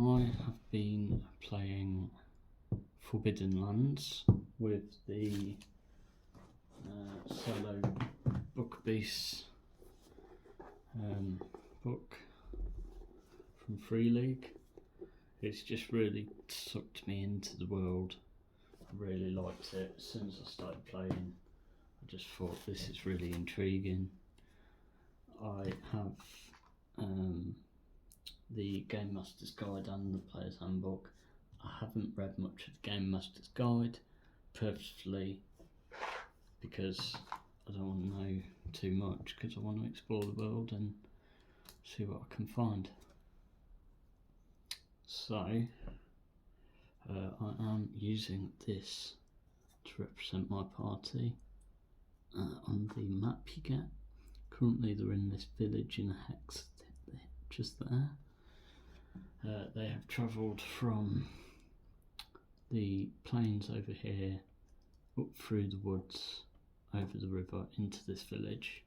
I have been playing Forbidden Lands with the solo book beast book from Free League. It's just really sucked me into the world. I really liked it. As soon as I started playing, I just thought this is really intriguing. I have the Game Master's Guide and the Player's Handbook. I haven't read much of the Game Master's Guide, purposefully because I don't want to know too much, because I want to explore the world and see what I can find. So I am using this to represent my party on the map you get. Currently they're in this village in a hex just there. They have travelled from the plains over here up through the woods over the river into this village.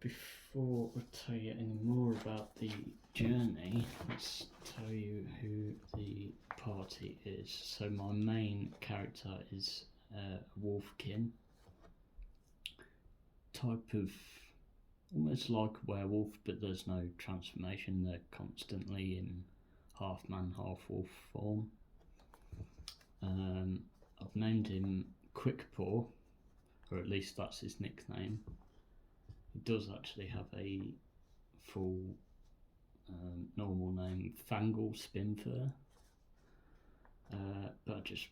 Before I tell you any more about the journey, let's tell you who the party is. So my main character is a wolfkin, type of almost like a werewolf, but there's no transformation. They're constantly in half man, half wolf form. I've named him Quickpaw, or at least that's his nickname. He does actually have a full normal name, Fangle Spinfur, but I just,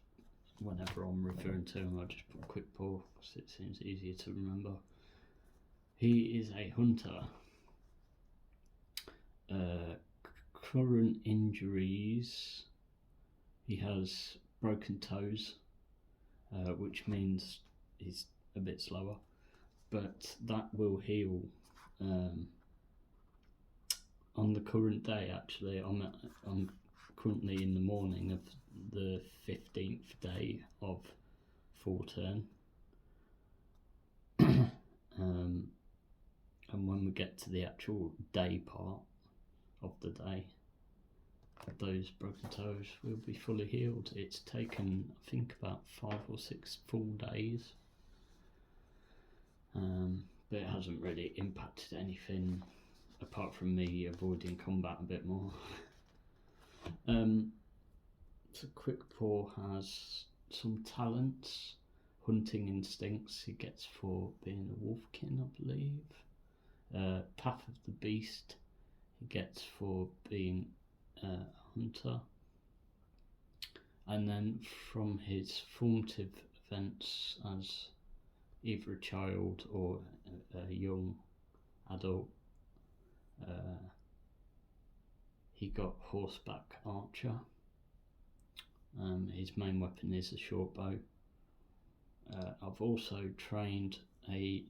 whenever I'm referring to him, I just put Quickpaw because it seems easier to remember. He is a hunter. Current injuries, he has broken toes, which means he's a bit slower, but that will heal on the current day. Actually, I'm currently in the morning of the 15th day of full turn. And when we get to the actual day part of the day, those broken toes will be fully healed. It's taken, I think, about 5 or 6 full days, but it hasn't really impacted anything apart from me avoiding combat a bit more. So Quickpaw has some talents. Hunting instincts he gets for being a wolfkin, I believe. Path of the Beast he gets for being a hunter. And then from his formative events as either a child or a young adult, he got horseback archer. His main weapon is a short bow. I've also trained a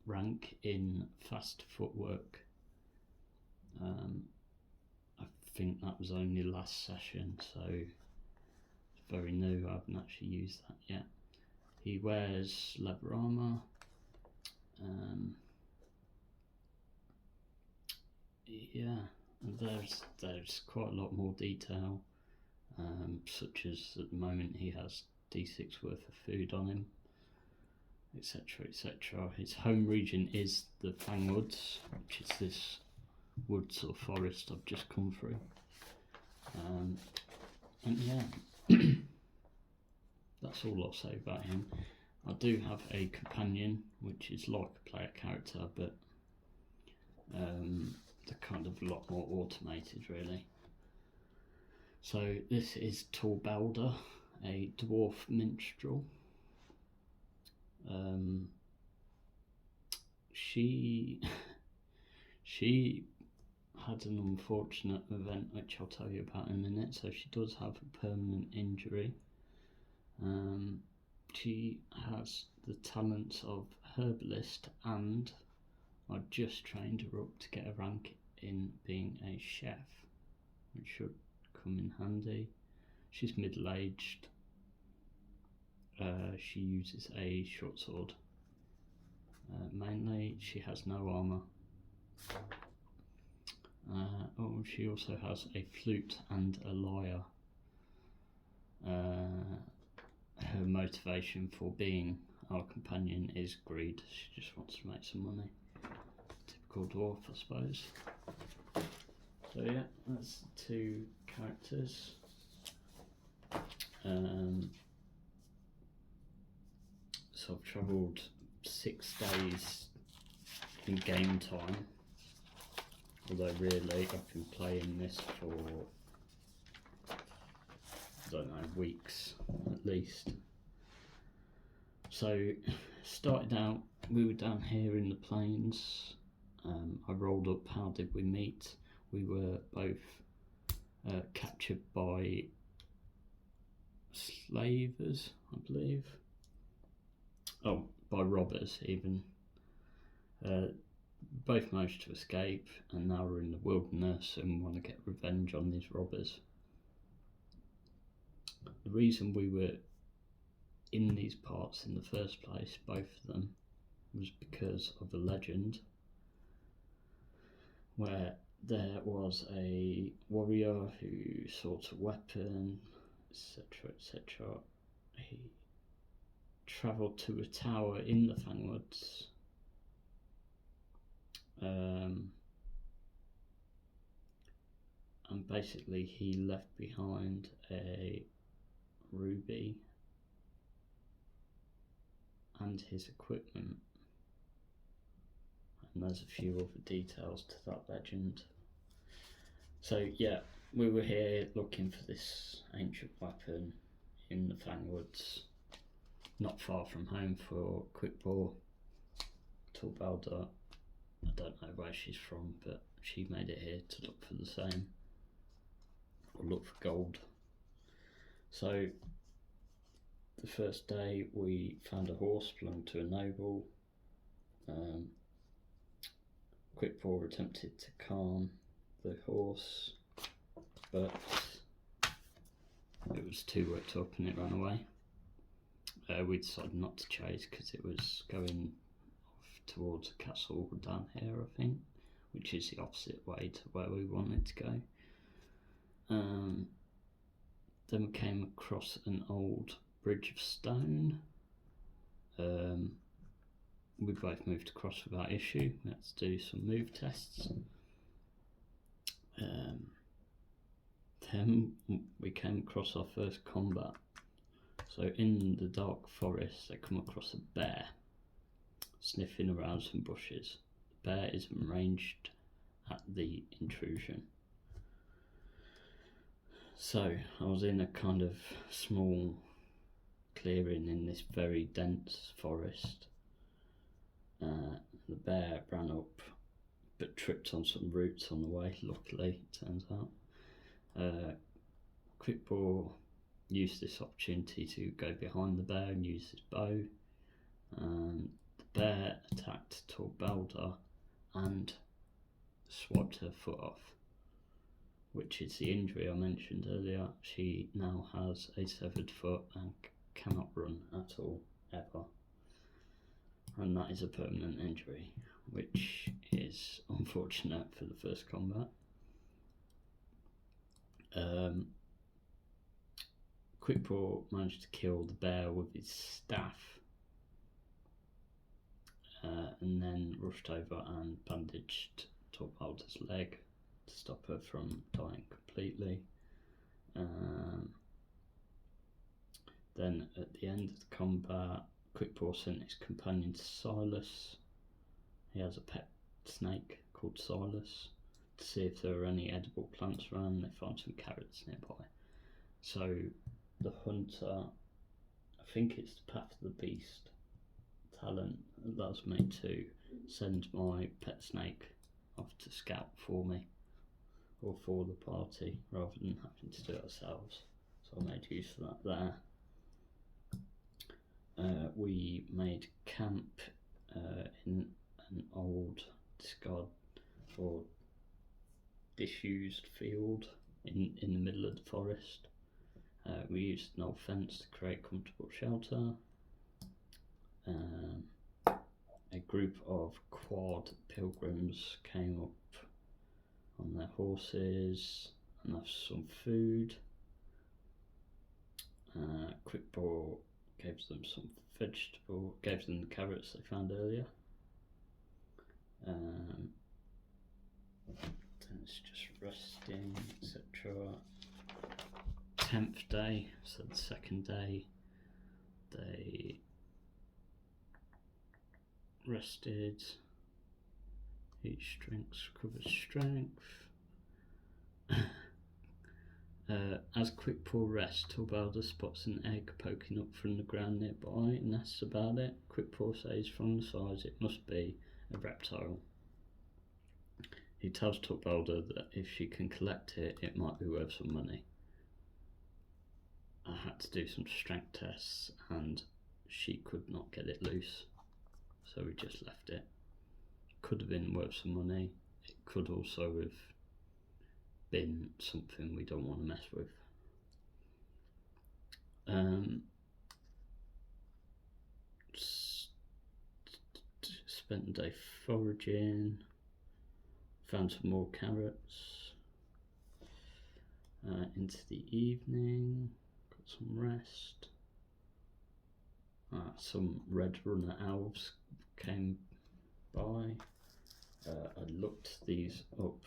rank in fast footwork. I think that was only last session, so it's very new. I haven't actually used that yet. He wears leather armour. Yeah, and there's quite a lot more detail, such as at the moment he has D6 worth of food on him, etc, etc. His home region is the Fangwoods, which is this woods or forest I've just come through. And yeah, that's all I'll say about him. I do have a companion, which is like a player character, but they're kind of a lot more automated, really. So this is Torbelda, a dwarf minstrel. She had an unfortunate event which I'll tell you about in a minute. So she does have a permanent injury. She has the talents of herbalist, and I just trained her up to get a rank in being a chef, which should come in handy. She's middle-aged. She uses a short sword. Mainly, she has no armour. she also has a flute and a lyre. Her motivation for being our companion is greed. She just wants to make some money. Typical dwarf, I suppose. So yeah, that's the two characters. So I've travelled 6 days in game time, although really I've been playing this for, I don't know, weeks at least. So started out, we were down here in the plains. I rolled up. How did we meet? We were both captured by slavers, I believe. Oh, by robbers even. Both managed to escape, and now we're in the wilderness and want to get revenge on these robbers. The reason we were in these parts in the first place, both of them, was because of a legend where there was a warrior who sought a weapon, etc., etc. He travelled to a tower in the Fangwoods, and basically he left behind a ruby and his equipment, and there's a few other details to that legend. So yeah, we were here looking for this ancient weapon in the Fangwoods, not far from home for Paw Torbelda. I don't know where she's from, but she made it here to look for the same, or look for gold. So the first day we found a horse belonging to a noble. Paw attempted to calm the horse, but it was too worked up and it ran away. We decided not to chase because it was going off towards a castle down here, I think, which is the opposite way to where we wanted to go. Then we came across an old bridge of stone. We both moved across without issue. Let's do some move tests. Then we came across our first combat. So in the dark forest, they come across a bear sniffing around some bushes. The bear is enraged at the intrusion. So I was in a kind of small clearing in this very dense forest. The bear ran up but tripped on some roots on the way, luckily, it turns out. Paw used this opportunity to go behind the bear and use his bow. The bear attacked Torbelda and swiped her foot off, which is the injury I mentioned earlier. She now has a severed foot and cannot run at all, ever. And that is a permanent injury, which is unfortunate for the first combat. Paw managed to kill the bear with his staff, and then rushed over and bandaged Torbelda's leg to stop her from dying completely. Then at the end of the combat, Paw sent his companion Silas. He has a pet snake called Silas, to see if there are any edible plants around. They found some carrots nearby. So the hunter, I think it's the Path of the Beast talent, allows me to send my pet snake off to scout for me, or for the party, rather than having to do it ourselves. So I made use of that there. We made camp in an old discard or disused field in the middle of the forest. We used an old fence to create comfortable shelter. A group of quad pilgrims came up on their horses and have some food. Quick Paw gave them some vegetable, gave them the carrots they found earlier. Then it's just resting, etc. 10th day, so the second day, they rested. Each strength recovers strength. As Quick Paw rests, Torbelda spots an egg poking up from the ground nearby and asks about it. Quick Paw says from the size it must be a reptile. He tells Torbelda that if she can collect it, it might be worth some money. I had to do some strength tests and she could not get it loose, so we just left it. Could have been worth some money. It could also have been something we don't want to mess with. Spent the day foraging, found some more carrots. Into the evening, got some rest. Some red runner owls came by. I looked these up.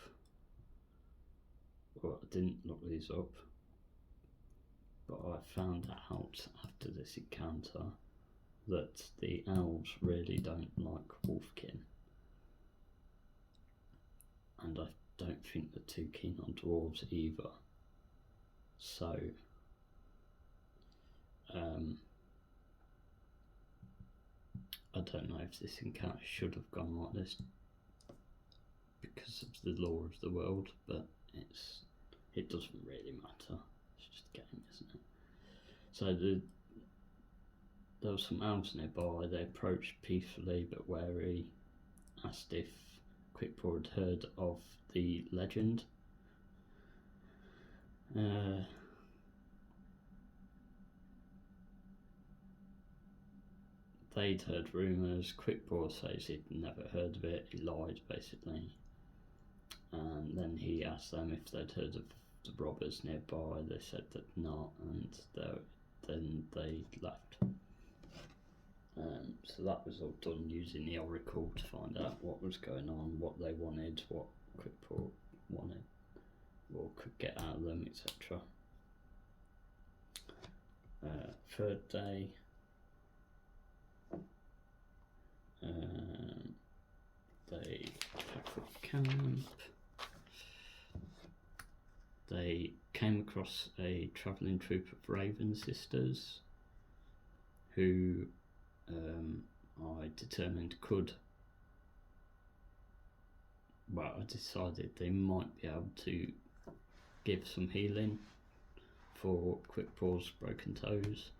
Well, I didn't look these up, but I found out after this encounter that the owls really don't like wolfkin, and I don't think they're too keen on dwarves either. So I don't know if this encounter should have gone like this because of the law of the world, but it doesn't really matter. It's just a game, isn't it? So there were some owls nearby. They approached peacefully but wary, asked if Quick Paw had heard of the legend. They'd heard rumours. Quick Paw says he'd never heard of it. He lied, basically. And then he asked them if they'd heard of the robbers nearby. They said that not, and then they left. So that was all done using the oracle to find out what was going on, what they wanted, what Quick Paw wanted, or could get out of them, etc. Third day, they packed up camp. They came across a travelling troupe of Raven sisters who I determined I decided they might be able to give some healing for Quick Paw's broken toes,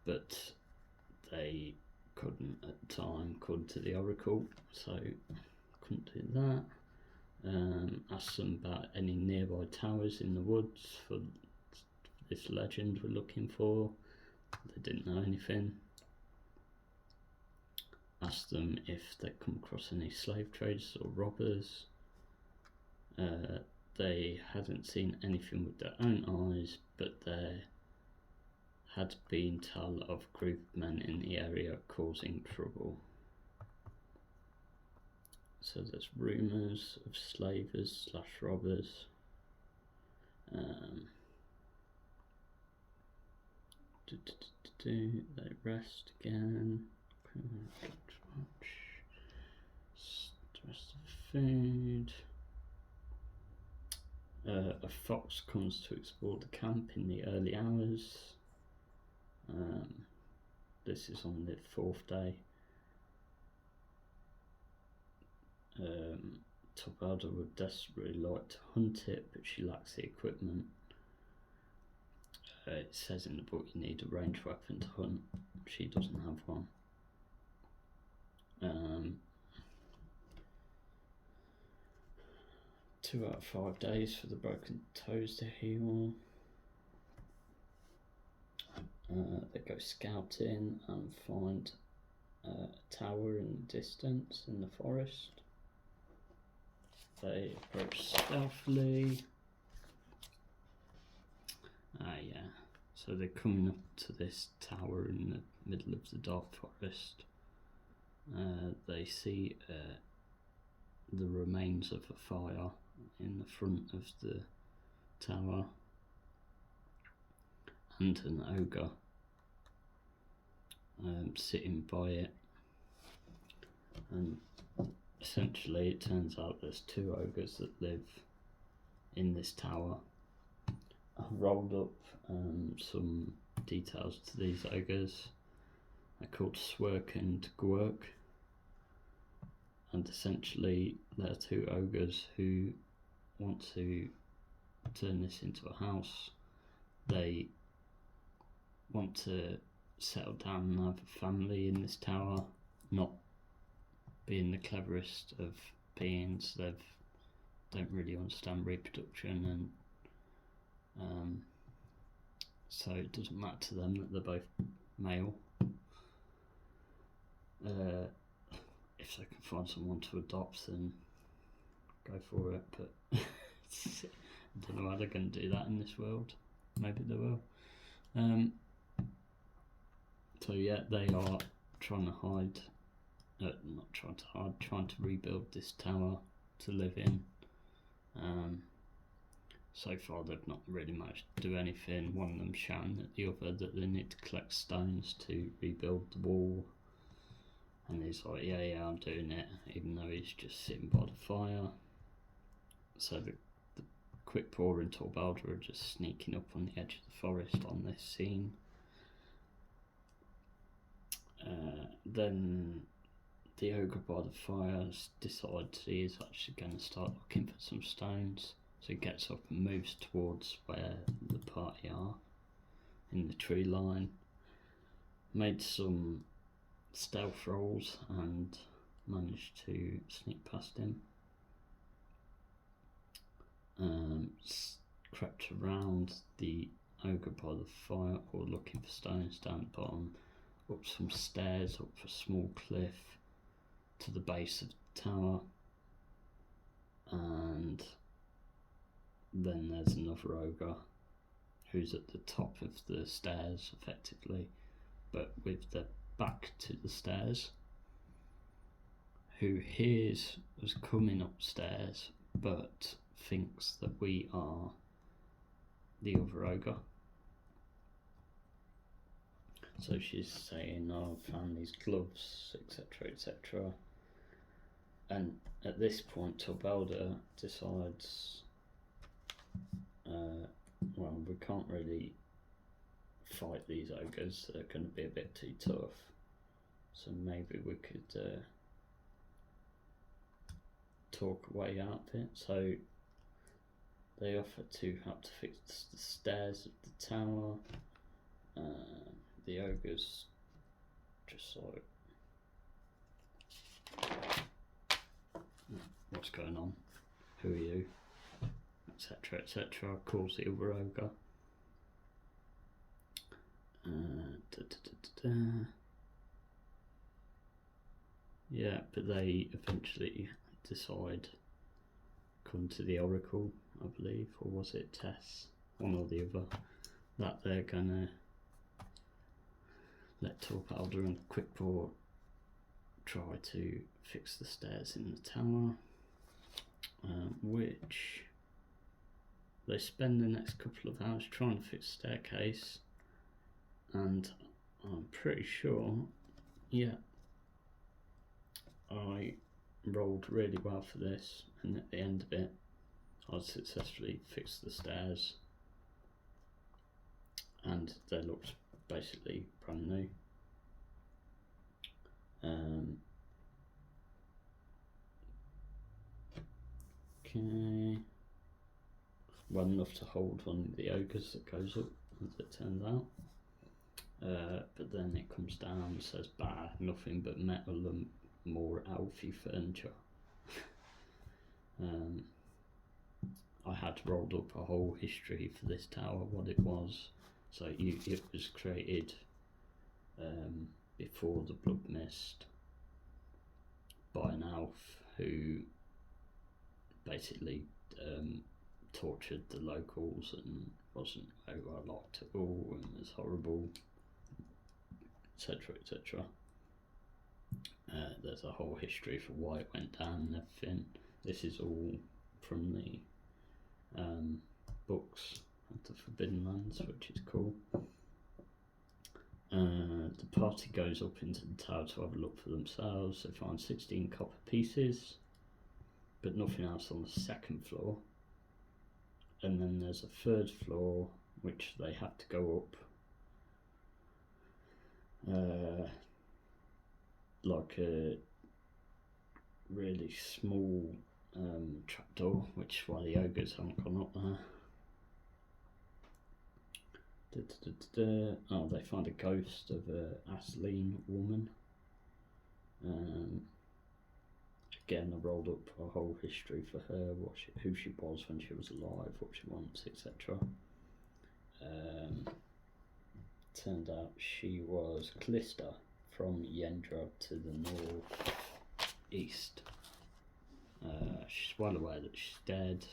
but they couldn't at the time, according to the oracle, so couldn't do that. Asked them about any nearby towers in the woods for this legend we're looking for. They didn't know anything. Asked them if they'd come across any slave traders or robbers. They hadn't seen anything with their own eyes, but there had been tell of a group of men in the area causing trouble. So there's rumours of slavers / robbers. They rest again. Rest of food. A fox comes to explore the camp in the early hours. This is on the 4th day. Torbelda would desperately like to hunt it, but she lacks the equipment. It says in the book you need a ranged weapon to hunt. She doesn't have one. 2 out of 5 days for the broken toes to heal. They go scouting and find a tower in the distance in the forest. They approach stealthily. Yeah. So they're coming up to this tower in the middle of the dark forest. They see the remains of a fire in the front of the tower and an ogre sitting by it, and essentially it turns out there's two ogres that live in this tower. I've rolled up some details to these ogres. They're called Swerk and Gwerk, and essentially they're two ogres who want to turn this into a house. They want to settle down and have a family in this tower, not being the cleverest of beings. They don't really understand reproduction, and so it doesn't matter to them that they're both male. If they can find someone to adopt, then go for it, but I don't know how they're going to do that in this world. Maybe they will. So yeah, they are trying to hide, not trying to hide, trying to rebuild this tower to live in. So far they've not really managed to do anything. One of them shouting at the other that they need to collect stones to rebuild the wall, and he's like, yeah, I'm doing it, even though he's just sitting by the fire. So the Quick Paw and Torbelda are just sneaking up on the edge of the forest on this scene. Then the ogre by the fire decides he is actually going to start looking for some stones. So he gets up and moves towards where the party are, in the tree line. Made some stealth rolls and managed to sneak past him. Crept around the ogre by the fire, or looking for stones down the bottom, up some stairs, up a small cliff to the base of the tower, and then there's another ogre who's at the top of the stairs effectively, but with their back to the stairs, who hears us coming upstairs but thinks that we are the other ogre. So she's saying, I found these gloves, etc, etc. And at this point Torbelda decides, well, we can't really fight these ogres, they're going to be a bit too tough, so maybe we could talk a way out of it. So they offer to help to fix the stairs of the tower. The ogres just like, what's going on, who are you, etc, etc, calls the other ogre. Yeah, but they eventually decide, come to the Oracle, I believe, or was it Tess, one or the other, that they're gonna let Torbelda and Quick Paw try to fix the stairs in the tower, which they spend the next couple of hours trying to fix the staircase, and I'm pretty sure, yeah, I rolled really well for this, and at the end of it I successfully fixed the stairs and they looked basically brand new. Okay, well enough to hold one of the ogres that goes up, as it turns out. But then it comes down and says, bah, nothing but metal and more elfy furniture. I had rolled up a whole history for this tower, what it was. So it was created before the Blood Mist by an elf who basically tortured the locals and wasn't very well liked at all and was horrible, etc., etc. There's a whole history for why it went down and everything. This is all from the books of the Forbidden Lands, which is cool. The party goes up into the tower to have a look for themselves. They find 16 copper pieces, but nothing else on the second floor. And then there's a third floor, which they have to go up. Like a really small trapdoor, which is why the ogres haven't gone up there. Oh, they find a ghost of a Asleen woman. Again, I rolled up a whole history for her, who she was when she was alive, what she wants, etc. Turned out she was Callista from Yendra to the north east. She's well aware that she's dead.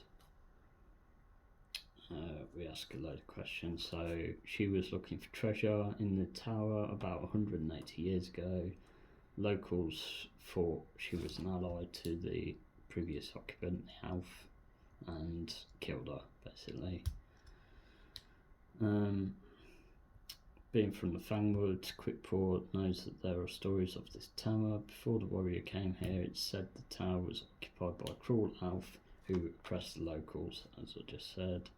We ask a load of questions. So she was looking for treasure in the tower about 180 years ago. Locals thought she was an ally to the previous occupant, the Alf, and killed her, basically. Being from the Fangwoods, Quickport knows that there are stories of this tower. Before the warrior came here, it said the tower was occupied by a cruel Alf who oppressed the locals, as I just said.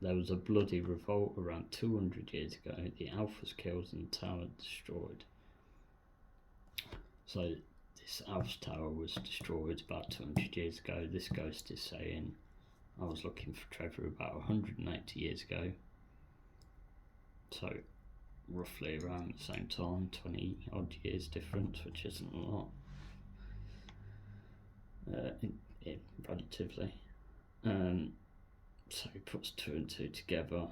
There was a bloody revolt around 200 years ago. The Alf was killed and the tower destroyed. So this Alf's tower was destroyed about 200 years ago. This ghost is saying, I was looking for treasure about 180 years ago. So roughly around the same time, 20 odd years difference, which isn't a lot, relatively. So he puts two and two together.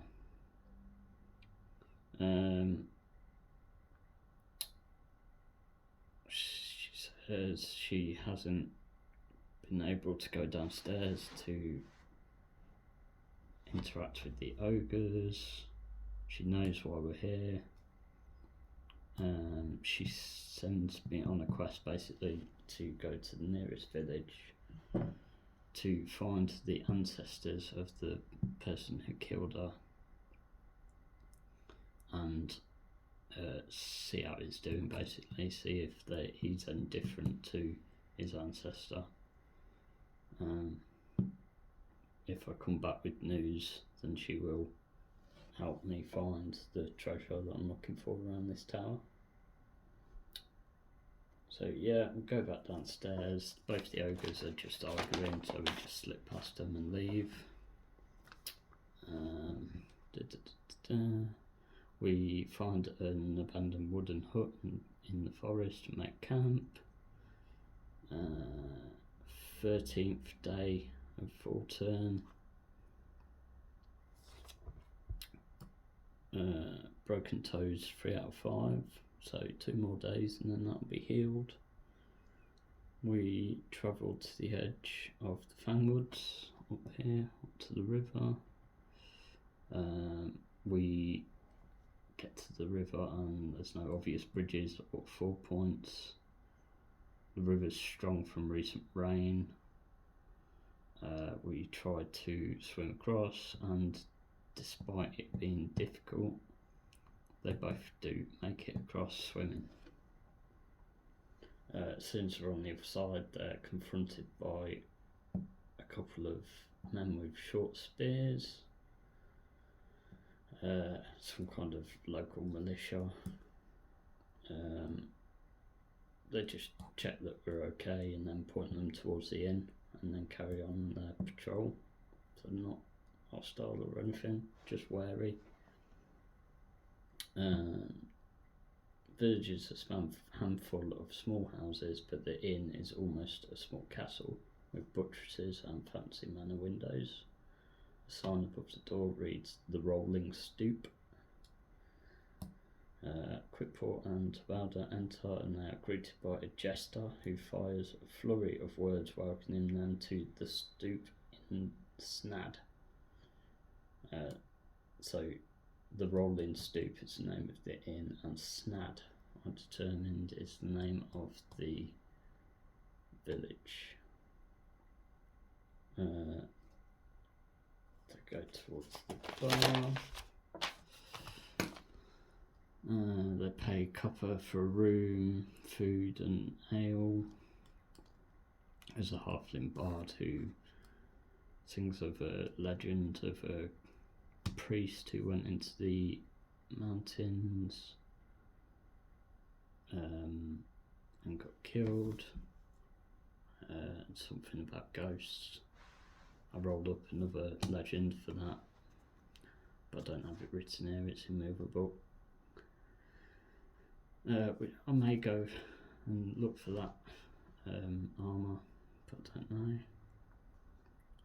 She says she hasn't been able to go downstairs to interact with the ogres. She knows why we're here. She sends me on a quest basically to go to the nearest village to find the ancestors of the person who killed her and see how he's doing, basically, see if he's any different to his ancestor. If I come back with news, then she will help me find the treasure that I'm looking for around this tower. So yeah, we'll go back downstairs. Both the ogres are just arguing, so we just slip past them and leave. We find an abandoned wooden hut in the forest to make camp. 13th day of full turn. Broken toes 3 out of 5, so 2 more days and then that'll be healed. We travel to the edge of the Fangwoods, up here, up to the river. We get to the river and there's no obvious bridges or 4 points. The river's strong from recent rain. We tried to swim across, and despite it being difficult, they both do make it across swimming. As soon as we're on the other side, they're confronted by a couple of men with short spears, some kind of local militia. They just check that we're okay and then point them towards the inn and then carry on their patrol. So not hostile or anything, just wary. Village is a handful of small houses, but the inn is almost a small castle with buttresses and fancy manor windows. A sign above the door reads "The Rolling Stoop." Quickpaw and Torbelda enter, and they are greeted by a jester who fires a flurry of words welcoming them to the stoop in Snad. So the Rolling Stoop is the name of the inn, and Snad, I determined, is the name of the village. They go towards the bar. They pay copper for a room, food and ale. There's a halfling bard who sings of a legend of a priest who went into the mountains and got killed. Something about ghosts. I rolled up another legend for that, but I don't have it written here, it's in my other book. I may go and look for that armour, but I don't know.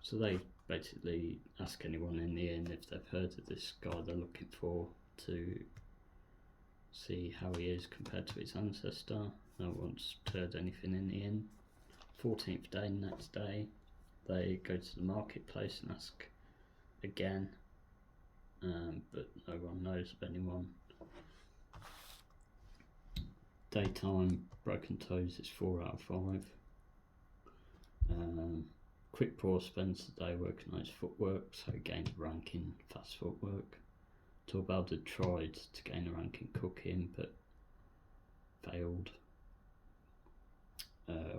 So they basically ask anyone in the inn if they've heard of this guy they're looking for, to see how he is compared to his ancestor. No one's heard anything in the inn. 14th day, next day, they go to the marketplace and ask again, but no one knows of anyone. Daytime, broken toes is 4 out of 5. Quickpaw spends the day working on his footwork, so he gains rank in fast footwork. Torbelda tried to gain a rank in cooking, but failed.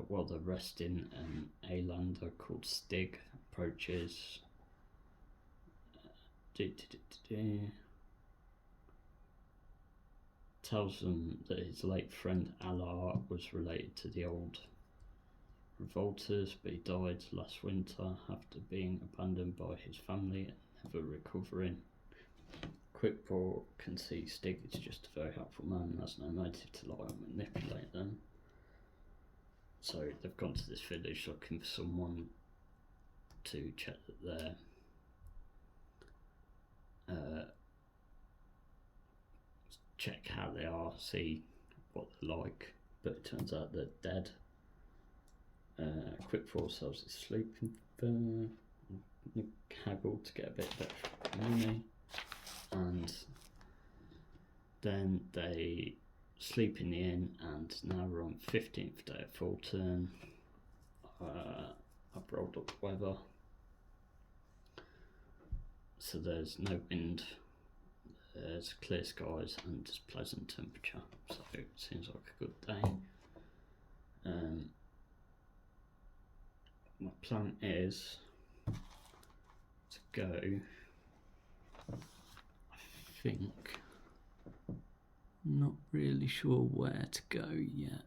While they're resting, an Alander called Stig approaches. Tells them that his late friend Alar was related to the old revolters, but he died last winter after being abandoned by his family and never recovering. Quickpaw can see Stig is just a very helpful man and has no motive to lie or manipulate them. So they've gone to this village looking for someone to check that they're check how they are, see what they're like, but it turns out they're dead. Quickpaw sells his sleeping fur, haggle to get a bit of extra money, and then they sleep in the inn, and now we're on 15th day of full turn. I've rolled up the weather, so there's no wind, there's clear skies and just pleasant temperature, so it seems like a good day. My plan is to go, I think, not really sure where to go yet.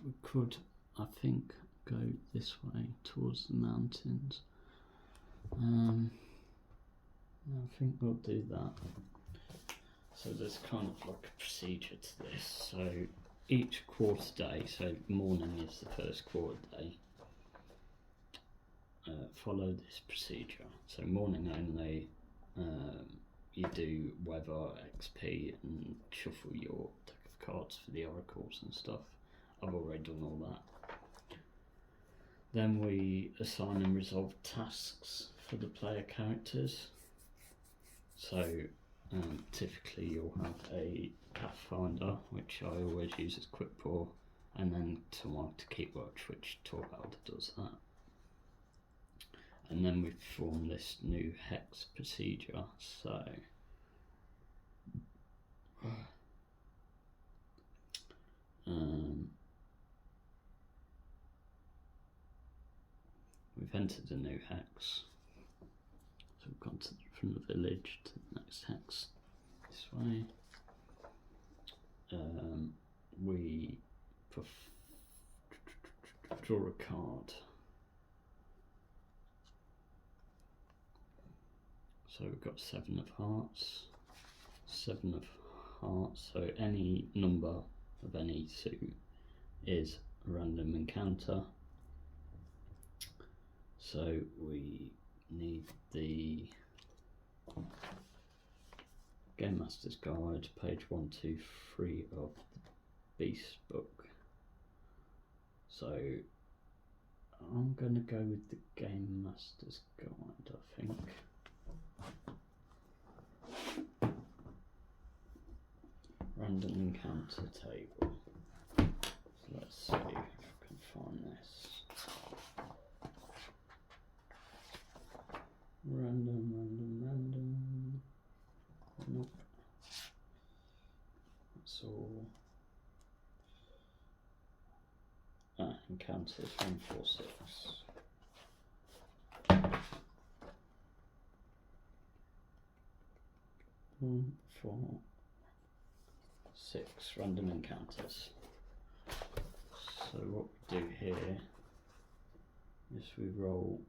We could, I think, go this way towards the mountains. I think we'll do that. So there's kind of like a procedure to this. So each quarter day, so morning is the first quarter day, follow this procedure. So morning only, you do weather, XP, and shuffle your deck of cards for the oracles and stuff. I've already done all that. Then we assign and resolve tasks for the player characters. So typically you'll have a Pathfinder, which I always use as Quickpaw, and then someone to keep watch, which Torbelda does that. And then we form this new hex procedure. So we've entered a new hex. So we've gone from the village to the next hex this way. We draw a card. So we've got 7 of hearts, 7 of hearts, so any number of any suit is a random encounter. So we need the Game Master's Guide, page 123 of the Beast book. So I'm going to go with the Game Master's Guide, I think. Random encounter table. So let's see if I can find this. Random. Nope. That's all. Encounters 146. 1, 4, 6 random encounters. So what we do here is we roll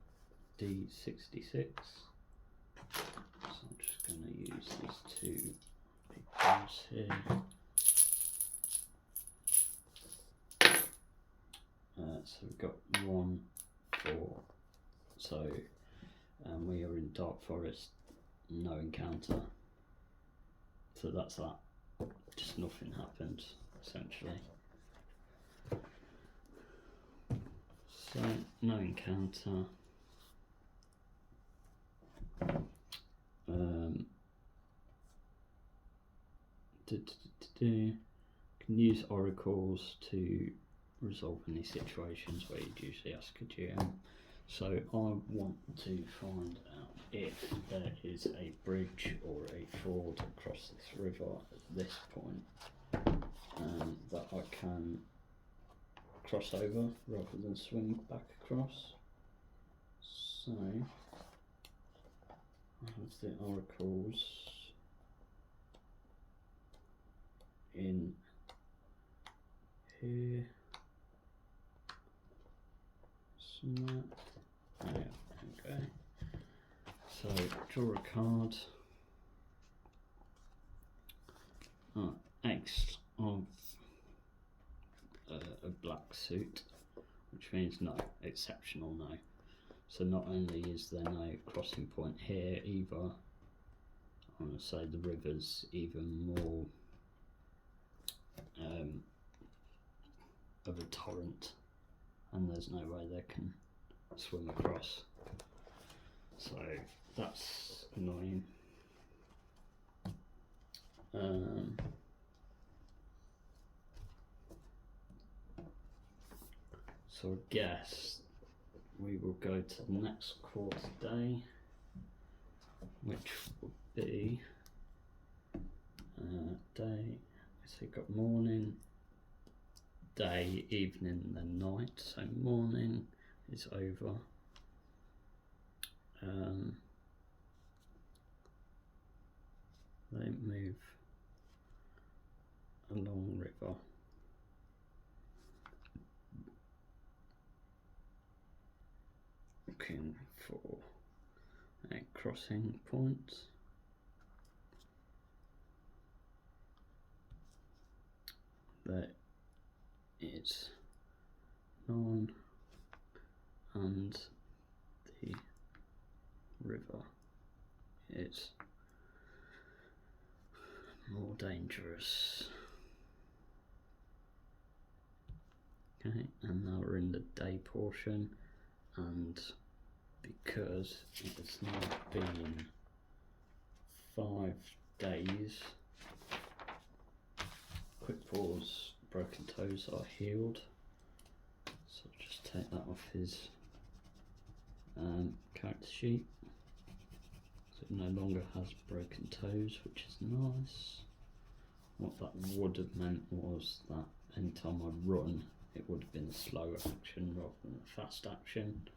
D66. So I'm just going to use these two big balls here. So we've got 1, 4. So we are in Dark Forest, no encounter. So that's that. Just nothing happened, essentially. So no encounter. Can use oracles to resolve any situations where you'd usually ask a GM. So I want to find out if there is a bridge or a ford across this river at this point that I can cross over rather than swing back across. So I have the oracles in here somewhere. Oh, yeah, okay. So draw a card. X of a black suit, which means no, exceptional no. So not only is there no crossing point here either, I want to say the river's even more of a torrent, and there's no way they can swim across. So that's annoying. So I guess we will go to the next quarter day, which will be day, so you've got morning, day, evening, and then night. So morning is over. They move along river. Looking for a crossing point. There is none, and the river is more dangerous. Okay, and now we're in the day portion, and because it's now been 5 days, Quick Paw's broken toes are healed. So I'll just take that off his character sheet. So it no longer has broken toes, which is nice. What that would have meant was that anytime I run, it would have been a slow action rather than a fast action,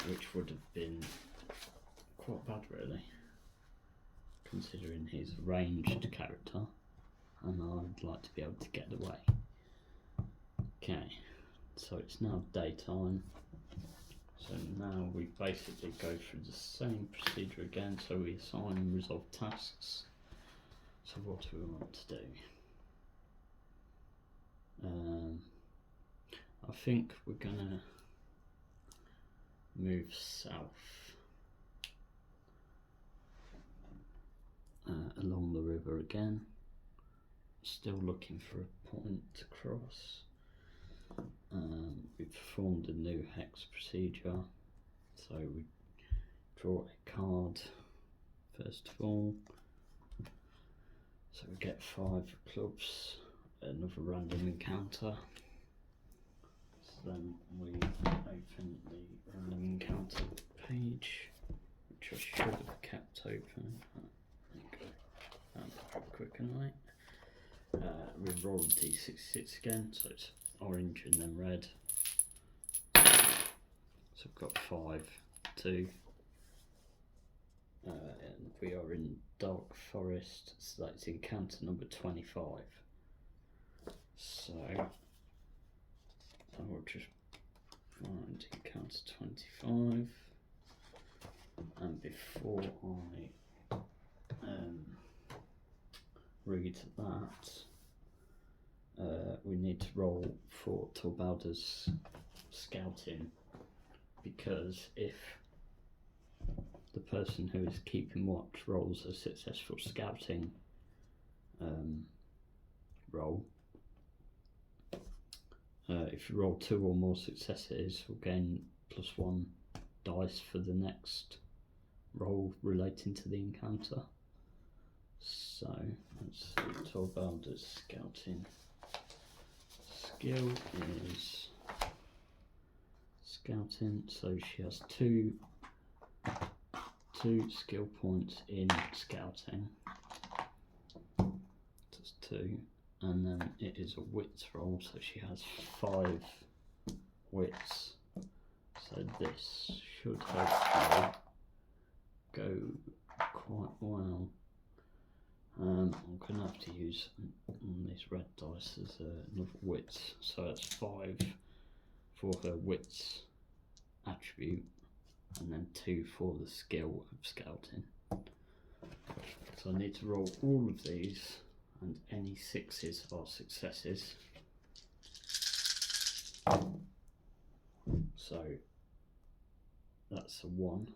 which would have been quite bad really, considering he's a ranged character and I'd like to be able to get away. Okay, so it's now daytime, so now we basically go through the same procedure again. So we assign and resolve tasks. So what do we want to do? I think we're gonna move south along the river again. Still looking for a point to cross. We performed a new hex procedure, so we draw a card first of all. So we get 5 clubs, another random encounter. So then we open the random encounter page, which I should have kept open. There you go. Quick and light. We roll d66 again, so it's orange and then red. So I've got 5, 2. And we are in Dark Forest, so that's encounter number 25. So I will just find encounter 25, and before I read that, we need to roll for Torbelda's scouting, because if the person who is keeping watch rolls a successful scouting roll, if you roll 2 or more successes, you'll gain +1 dice for the next roll relating to the encounter. So let's see, Torbelda's scouting skill is scouting, so she has two skill points in scouting. That's 2, and then it is a wits roll, so she has 5 wits. So this should hopefully go quite well. I'm going to have to use these red dice as another wits, so that's 5 for her wits attribute, and then 2 for the skill of scouting. So I need to roll all of these, and any 6s are successes. So that's a 1,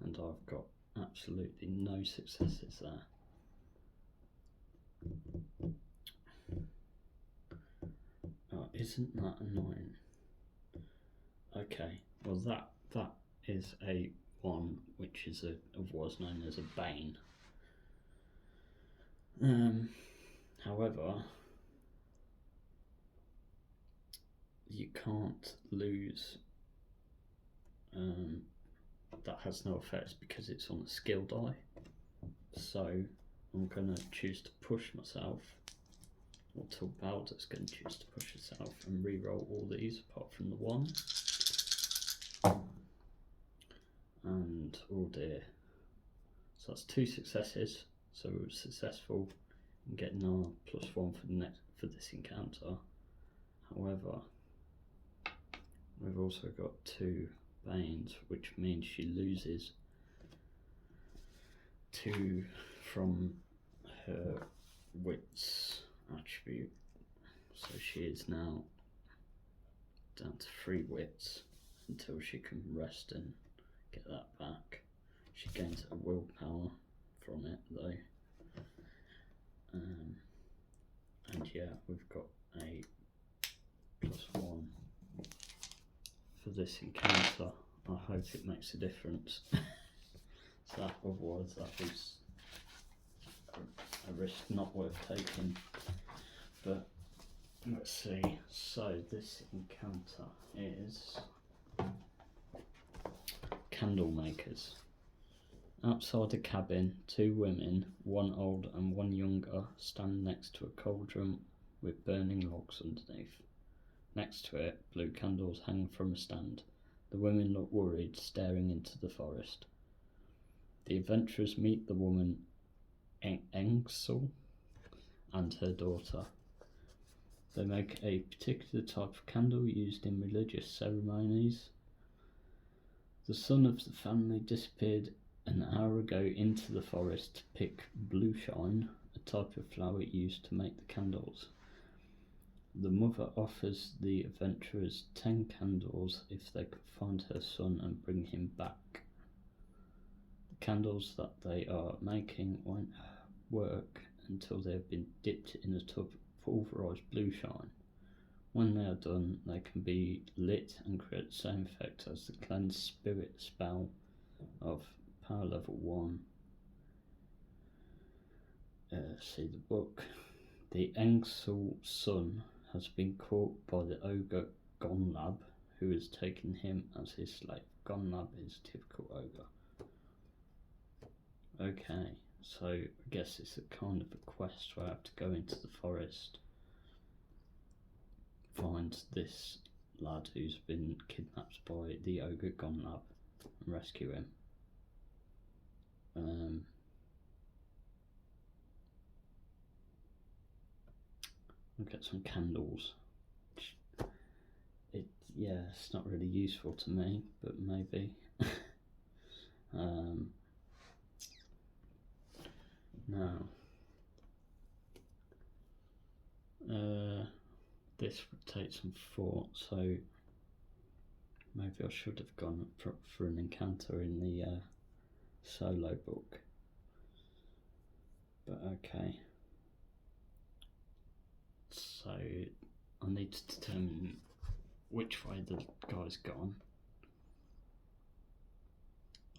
and I've got absolutely no successes there. Oh, isn't that annoying? Okay, well that is a 1, which is was known as a bane. However, you can't lose. That has no effects because it's on a skill die. So I'm going to choose to push myself, or Torbelda's going to choose to push herself and re-roll all these apart from the 1. And oh dear, so that's 2 successes, so we were successful in getting our +1 for this encounter. However, we've also got 2 banes, which means she loses 2 from her wits attribute, so she is now down to 3 wits until she can rest and get that back. She gains a willpower from it though, and yeah, we've got a +1 for this encounter. I hope it makes a difference. So otherwise that was a risk not worth taking. But let's see, so this encounter is candle makers. Outside a cabin, 2 women, 1 old and 1 younger, stand next to a cauldron with burning logs underneath. Next to it, blue candles hang from a stand. The women look worried, staring into the forest. The adventurers meet the woman Engsel and her daughter. They make a particular type of candle used in religious ceremonies. The son of the family disappeared an hour ago into the forest to pick blueshine, a type of flower used to make the candles. The mother offers the adventurers 10 candles if they can find her son and bring him back. candles that they are making won't work until they have been dipped in a tub of pulverised blue shine. When they are done, they can be lit and create the same effect as the cleanse spirit spell of power level 1. See the book. The Engsel son has been caught by the ogre Gonlab, who has taken him as his slave. Gonlab is typical ogre. Okay, so I guess it's a kind of a quest where I have to go into the forest, find this lad who's been kidnapped by the ogre Gonlab and rescue him. I'll get some candles. It's not really useful to me, but maybe. Now, this would take some thought, so maybe I should have gone for an encounter in the solo book. But okay. So I need to determine which way the guy's gone.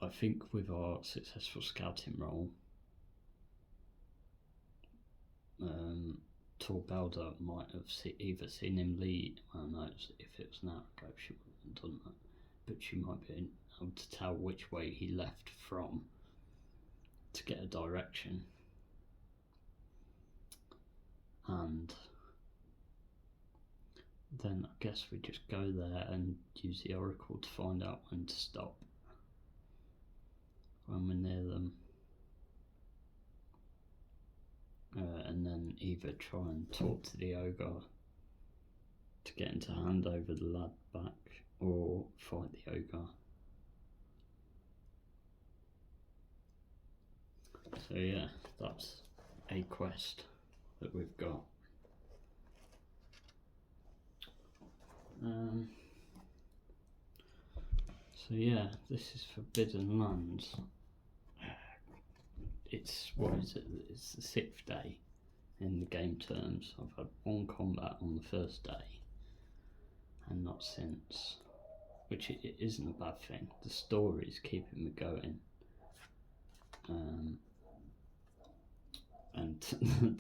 I think with our successful scouting roll, Torbelda might have either seen him lead. Well, no, if it was an hour ago, she wouldn't have done that. But she might be able to tell which way he left from to get a direction. And then I guess we just go there and use the oracle to find out when to stop when we're near them, and then either try and talk to the ogre to get him to hand over the lad back, or fight the ogre. So yeah, that's a quest that we've got. So yeah, this is Forbidden Lands. It's, what is it? It's the 6th day in the game terms. I've had one combat on the first day and not since, which it isn't a bad thing. The story's keeping me going, and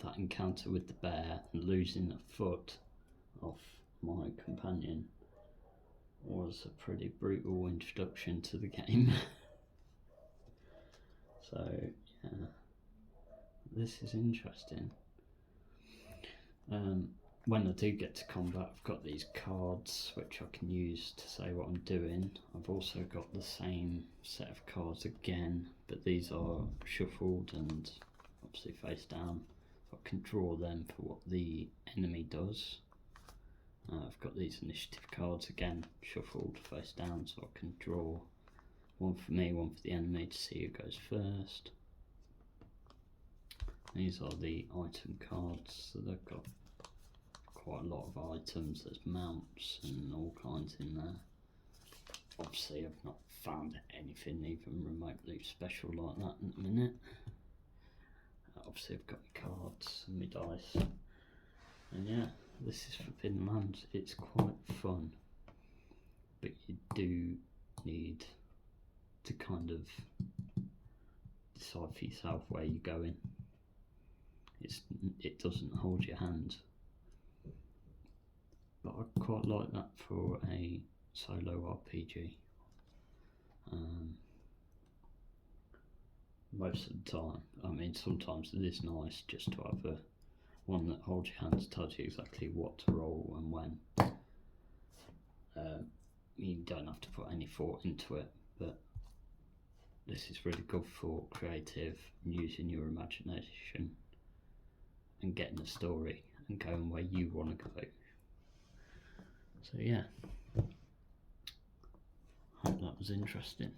that encounter with the bear and losing a foot off my companion was a pretty brutal introduction to the game. So yeah, this is interesting. When I do get to combat, I've got these cards which I can use to say what I'm doing. I've also got the same set of cards again, but these are shuffled and obviously face down. I can draw them for what the enemy does. I've got these initiative cards again, shuffled face down, so I can draw one for me, one for the enemy to see who goes first. These are the item cards, so they've got quite a lot of items. There's mounts and all kinds in there. Obviously I've not found anything even remotely special like that in a minute. Obviously I've got my cards and my dice, and yeah, this is Forbidden Lands. It's quite fun, but you do need to kind of decide for yourself where you're going. It doesn't hold your hand, but I quite like that for a solo RPG. Most of the time, I mean, sometimes it is nice just to have one that holds your hands, tells you exactly what to roll and when. You don't have to put any thought into it, but this is really good for creative and using your imagination and getting a story and going where you want to go. So yeah, hope that was interesting.